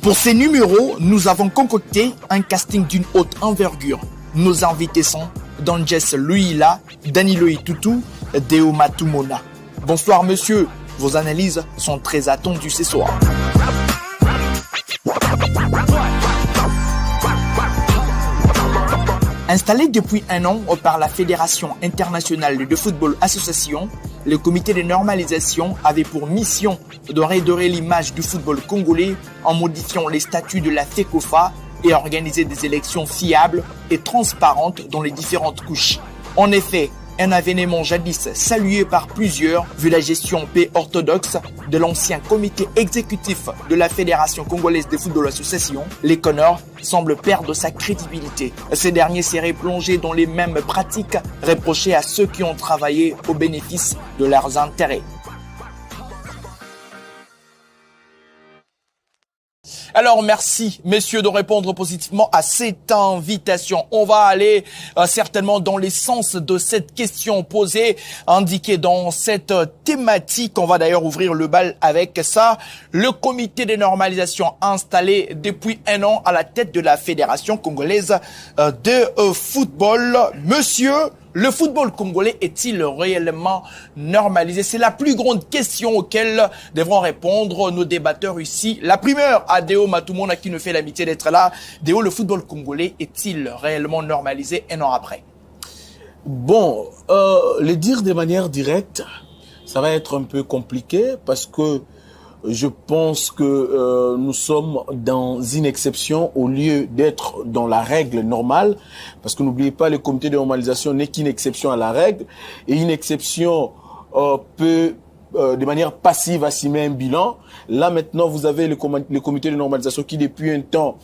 Pour ces numéros, nous avons concocté un casting d'une haute envergure. Nos invités sont Danges Luila, Danilo Itutu, Deo Matumona. Bonsoir monsieur, vos analyses sont très attendues ce soir. Installé depuis un an par la Fédération internationale de football association, le comité de normalisation avait pour mission de redorer l'image du football congolais en modifiant les statuts de la FECOFA et organiser des élections fiables et transparentes dans les différentes couches. En effet, un événement jadis salué par plusieurs vu la gestion peu orthodoxe de l'ancien comité exécutif de la Fédération congolaise de football association, les Connors semble perdre sa crédibilité. Ces derniers seraient plongés dans les mêmes pratiques reprochées à ceux qui ont travaillé au bénéfice de leurs intérêts. Alors merci messieurs de répondre positivement à cette invitation. On va aller certainement dans les sens de cette question posée, indiquée dans cette thématique. On va d'ailleurs ouvrir le bal avec ça. Le comité de normalisation installé depuis un an à la tête de la Fédération congolaise de football. Monsieur, le football congolais est-il réellement normalisé? C'est la plus grande question auquel devront répondre nos débatteurs ici. La primeur à Deo Matumona qui nous fait l'amitié d'être là. Deo, le football congolais est-il réellement normalisé un an après? Bon, le dire de manière directe, ça va être un peu compliqué parce que je pense que nous sommes dans une exception au lieu d'être dans la règle normale. Parce que n'oubliez pas, le comité de normalisation n'est qu'une exception à la règle. Et une exception peut, de manière passive, assumer un bilan. Là, maintenant, vous avez le comité de normalisation qui, depuis un temps,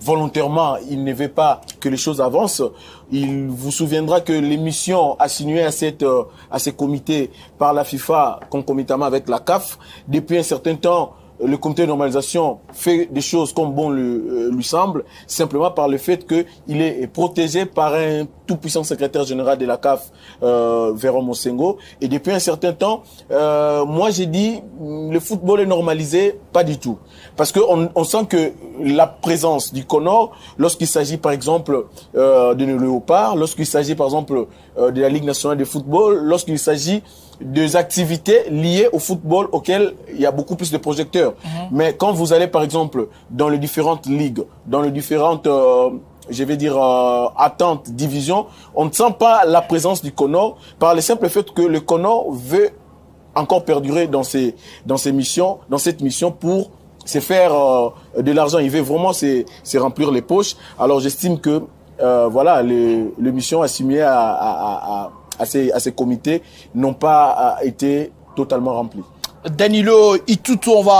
volontairement, il ne veut pas que les choses avancent. Il vous souviendra que l'émission assignée à ce comité par la FIFA, concomitamment avec la CAF, depuis un certain temps, le comité de normalisation fait des choses comme bon lui semble, simplement par le fait qu'il est protégé par un tout-puissant secrétaire général de la CAF, Véron Mosengo. Et depuis un certain temps, moi j'ai dit, le football est normalisé, pas du tout. Parce qu'on sent que la présence du Conor, lorsqu'il s'agit par exemple de Léopard, lorsqu'il s'agit par exemple de la Ligue nationale de football, lorsqu'il s'agit des activités liées au football auxquelles il y a beaucoup plus de projecteurs. Mais quand vous allez par exemple dans les différentes ligues, dans les différentes je vais dire attentes, divisions, on ne sent pas la présence du Conor par le simple fait que le Conor veut encore perdurer dans ses missions, dans cette mission pour se faire de l'argent. Il veut vraiment se remplir les poches. Alors j'estime que voilà, les missions assignées à ces comités n'ont pas été totalement remplies. Danilo Itutu, on va